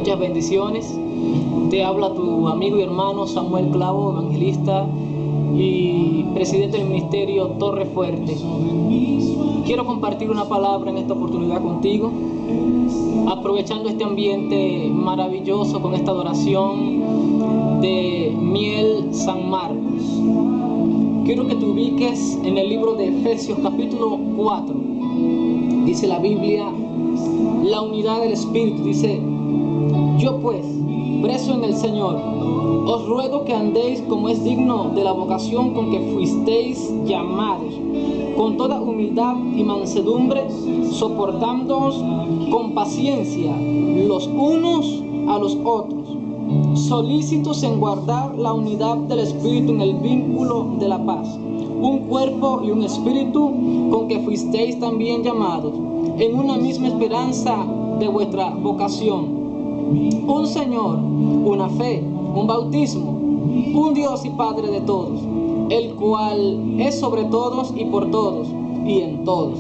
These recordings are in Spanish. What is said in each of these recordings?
Muchas bendiciones. Te habla tu amigo y hermano Samuel Clavo, evangelista y presidente del ministerio Torre Fuerte. Quiero compartir una palabra en esta oportunidad contigo, aprovechando este ambiente maravilloso con esta adoración de Miel San Marcos. Quiero que te ubiques en el libro de Efesios capítulo 4. Dice la Biblia, la unidad del Espíritu. Dice: yo pues, preso en el Señor, os ruego que andéis como es digno de la vocación con que fuisteis llamados, con toda humildad y mansedumbre, soportándoos con paciencia los unos a los otros, solícitos en guardar la unidad del Espíritu en el vínculo de la paz, un cuerpo y un espíritu con que fuisteis también llamados, en una misma esperanza de vuestra vocación, un Señor, una fe, un bautismo, un Dios y Padre de todos, el cual es sobre todos y por todos y en todos.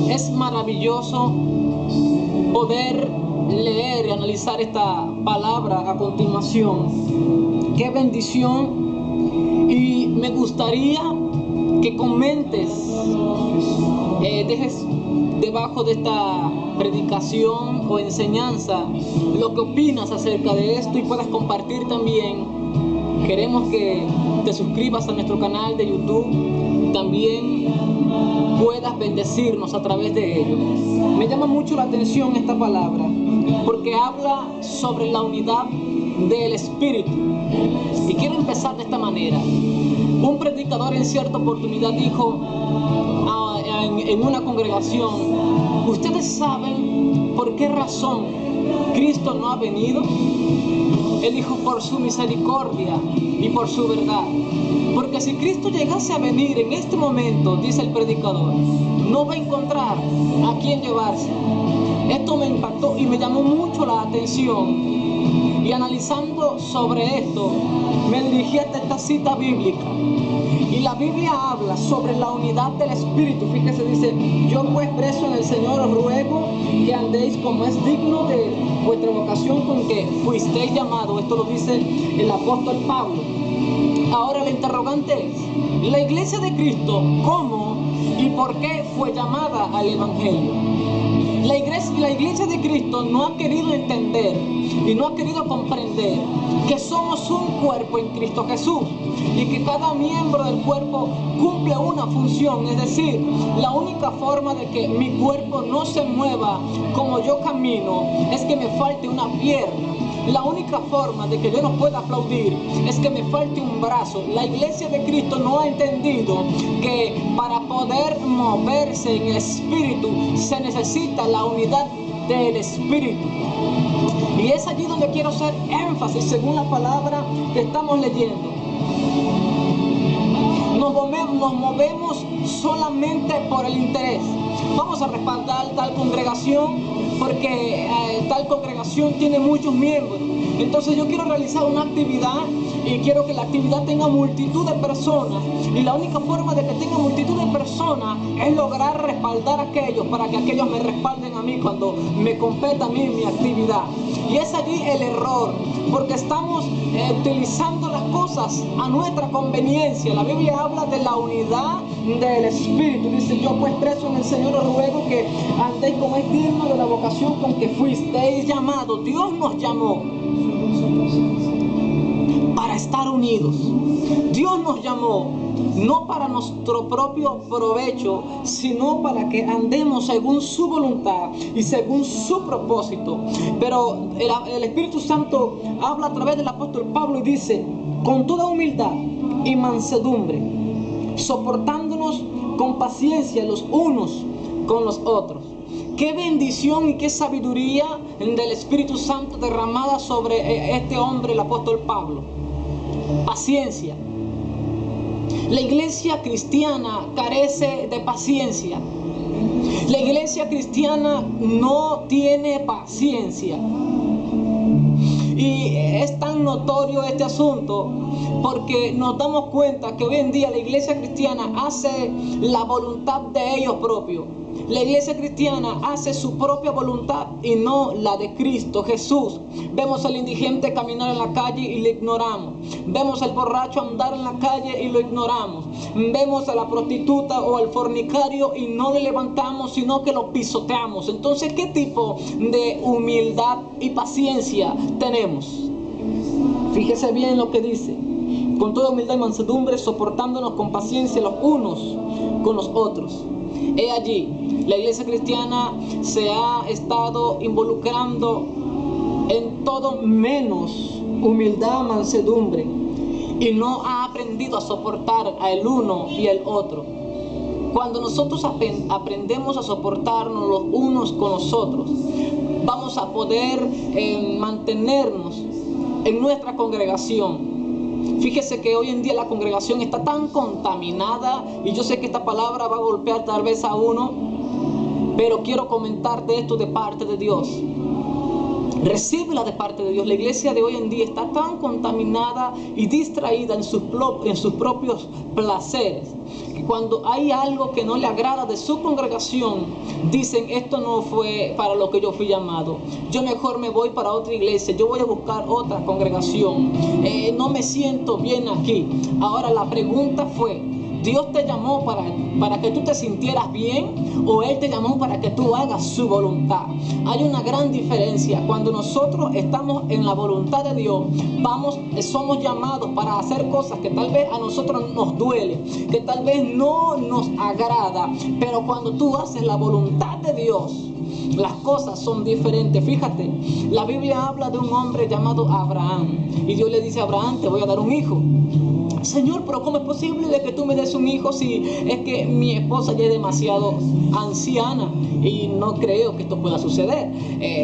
Es maravilloso poder leer y analizar esta palabra a continuación. Qué bendición. Y me gustaría que comentes, dejes debajo de esta predicación o enseñanza lo que opinas acerca de esto y puedas compartir también. Queremos que te suscribas a nuestro canal de YouTube, también puedas bendecirnos a través de ello. Me llama mucho la atención esta palabra porque habla sobre la unidad del Espíritu, y quiero empezar de esta manera. Un predicador en cierta oportunidad dijo en una congregación: ¿ustedes saben por qué razón Cristo no ha venido? Él dijo: por su misericordia y por su verdad. Porque si Cristo llegase a venir en este momento, dice el predicador, no va a encontrar a quién llevarse. Esto me impactó y me llamó mucho la atención. Y analizando sobre esto, me dirigí hasta esta cita bíblica. Y la Biblia habla sobre la unidad del Espíritu. Fíjese, dice: yo pues, preso en el Señor, os ruego que andéis como es digno de vuestra vocación con que fuisteis llamados. Esto lo dice el apóstol Pablo. Ahora la interrogante es: la iglesia de Cristo, ¿cómo y por qué fue llamada al Evangelio? La iglesia de Cristo no ha querido entender y no ha querido comprender que somos un cuerpo en Cristo Jesús y que cada miembro del cuerpo cumple una función. Es decir, la única forma de que mi cuerpo no se mueva como yo camino es que me falte una pierna. La única forma de que yo no pueda aplaudir es que me falte un brazo. La iglesia de Cristo no ha entendido que para poder moverse en el Espíritu se necesita la unidad del Espíritu. Y es allí donde quiero hacer énfasis según la palabra que estamos leyendo. Nos movemos solamente por el interés. Vamos a respaldar tal congregación porque tal congregación tiene muchos miembros. Entonces yo quiero realizar una actividad y quiero que la actividad tenga multitud de personas. Y la única forma de que tenga multitud de personas es lograr respaldar a aquellos para que aquellos me respalden a mí cuando me competa a mí mi actividad. Y es allí el error, porque estamos utilizando las cosas a nuestra conveniencia. La Biblia habla de la unidad del Espíritu. Dice: yo pues, preso en el Señor, os ruego que andéis como es digno de la vocación con que fuisteis llamados. Dios nos llamó para estar unidos. Dios nos llamó no para nuestro propio provecho, sino para que andemos según su voluntad y según su propósito. Pero el Espíritu Santo habla a través del apóstol Pablo y dice: con toda humildad y mansedumbre, soportándonos con paciencia los unos con los otros. Qué bendición y qué sabiduría del Espíritu Santo derramada sobre este hombre, el apóstol Pablo. Paciencia. La iglesia cristiana carece de paciencia. La iglesia cristiana no tiene paciencia. Y es tan notorio este asunto porque nos damos cuenta que hoy en día la iglesia cristiana hace la voluntad de ellos propios. La iglesia cristiana hace su propia voluntad y no la de Cristo Jesús. Vemos al indigente caminar en la calle y lo ignoramos. Vemos al borracho andar en la calle y lo ignoramos. Vemos a la prostituta o al fornicario y no le levantamos, sino que lo pisoteamos. Entonces, ¿qué tipo de humildad y paciencia tenemos? Fíjese bien lo que dice: con toda humildad y mansedumbre, soportándonos con paciencia los unos con los otros. He allí, la iglesia cristiana se ha estado involucrando en todo menos humildad, mansedumbre, y no ha aprendido a soportar al uno y al otro. Cuando nosotros aprendemos a soportarnos los unos con los otros, vamos a poder mantenernos en nuestra congregación. Fíjese que hoy en día la congregación está tan contaminada, y yo sé que esta palabra va a golpear tal vez a uno, pero quiero comentarte esto de parte de Dios. Recíbela de parte de Dios. La iglesia de hoy en día está tan contaminada y distraída en sus propios placeres, que cuando hay algo que no le agrada de su congregación, dicen: esto no fue para lo que yo fui llamado, yo mejor me voy para otra iglesia, yo voy a buscar otra congregación, no me siento bien aquí. Ahora la pregunta fue: ¿Dios te llamó para que tú te sintieras bien, o Él te llamó para que tú hagas su voluntad? Hay una gran diferencia. Cuando nosotros estamos en la voluntad de Dios, somos llamados para hacer cosas que tal vez a nosotros nos duele, que tal vez no nos agrada, pero cuando tú haces la voluntad de Dios, las cosas son diferentes. Fíjate, la Biblia habla de un hombre llamado Abraham, y Dios le dice a Abraham: te voy a dar un hijo. Señor, pero ¿cómo es posible de que tú me des un hijo si es que mi esposa ya es demasiado anciana y no creo que esto pueda suceder?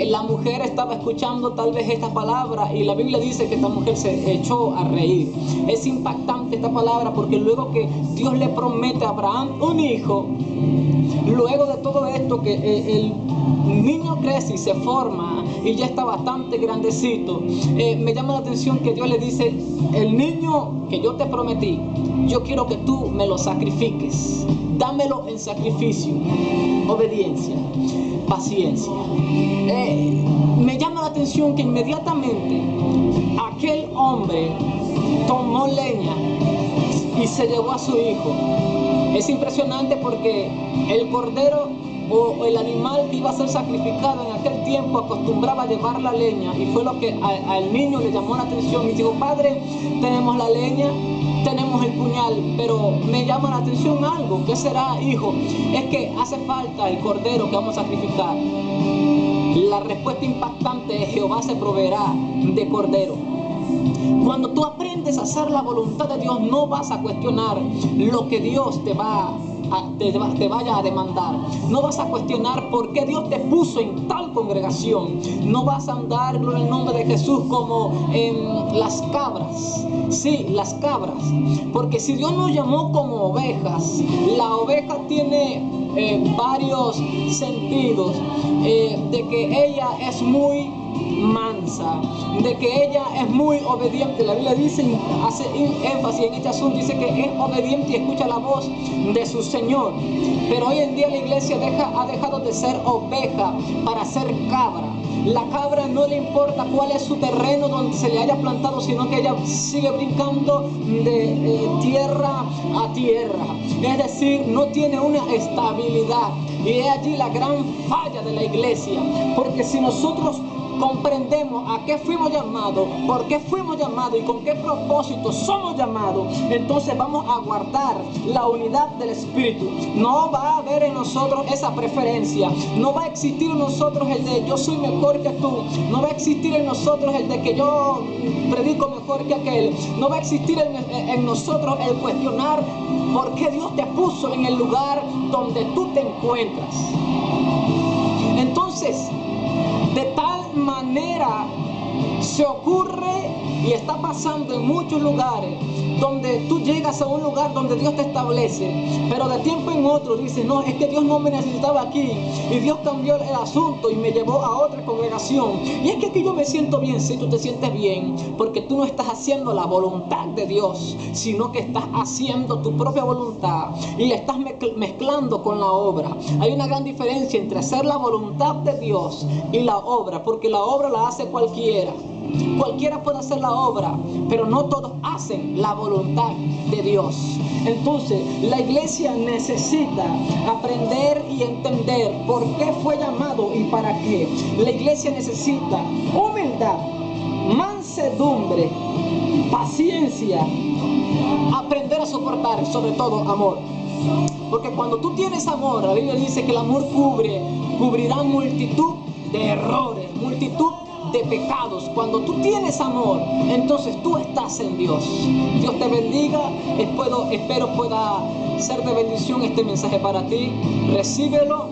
La mujer estaba escuchando tal vez esta palabra, y la Biblia dice que esta mujer se echó a reír. Es impactante esta palabra, porque luego que Dios le promete a Abraham un hijo, luego de todo esto, que el niño crece y se forma y ya está bastante grandecito, me llama la atención que Dios le dice: el niño que yo te prometí, yo quiero que tú me lo sacrifiques, dámelo en sacrificio. Obediencia, paciencia. Me llama la atención que inmediatamente aquel hombre tomó leña y se llevó a su hijo. Es impresionante porque el cordero o el animal que iba a ser sacrificado en aquel tiempo acostumbraba a llevar la leña, y fue lo que al niño le llamó la atención. Y dijo: padre, tenemos la leña, tenemos el puñal, pero me llama la atención algo. ¿Qué será, hijo? Es que hace falta el cordero que vamos a sacrificar. La respuesta impactante es: Jehová se proveerá de cordero. Cuando tú aprendes a hacer la voluntad de Dios, no vas a cuestionar lo que Dios te vaya a demandar. No vas a cuestionar por qué Dios te puso en tal congregación. No vas a andar, gloria al nombre de Jesús, como en las cabras. Sí, las cabras. Porque si Dios nos llamó como ovejas, la oveja tiene varios sentidos. De que ella es muy mansa, de que ella es muy obediente. La Biblia dice, hace énfasis en este asunto, dice que es obediente y escucha la voz de su Señor. Pero hoy en día la iglesia ha dejado de ser oveja para ser cabra. La cabra no le importa cuál es su terreno donde se le haya plantado, sino que ella sigue brincando de tierra a tierra. Es decir, no tiene una estabilidad. Y es allí la gran falla de la iglesia. Porque si nosotros comprendemos a qué fuimos llamados, por qué fuimos llamados y con qué propósito somos llamados, entonces vamos a guardar la unidad del Espíritu. No va a haber en nosotros esa preferencia. No va a existir en nosotros el de yo soy mejor que tú. No va a existir en nosotros el de que yo predico mejor que aquel. No va a existir en nosotros el cuestionar por qué Dios te puso en el lugar donde tú te encuentras. Entonces, de tal manera Se ocurre y está pasando en muchos lugares donde tú llegas a un lugar donde Dios te establece, pero de tiempo en otro dices, no, es que Dios no me necesitaba aquí y Dios cambió el asunto y me llevó a otra congregación. Y es que aquí yo me siento bien. Si tú te sientes bien, porque tú no estás haciendo la voluntad de Dios, sino que estás haciendo tu propia voluntad y la estás mezclando con la obra. Hay una gran diferencia entre hacer la voluntad de Dios y la obra, porque la obra la hace cualquiera. Cualquiera puede hacer la obra, pero no todos hacen la voluntad de Dios. Entonces, la iglesia necesita aprender y entender por qué fue llamado y para qué. La iglesia necesita humildad, mansedumbre, paciencia, aprender a soportar, sobre todo amor. Porque cuando tú tienes amor, la Biblia dice que el amor cubrirá multitud de errores, multitud de pecados. Cuando tú tienes amor, entonces tú estás en Dios. Dios te bendiga. Espero pueda ser de bendición este mensaje para ti. Recíbelo.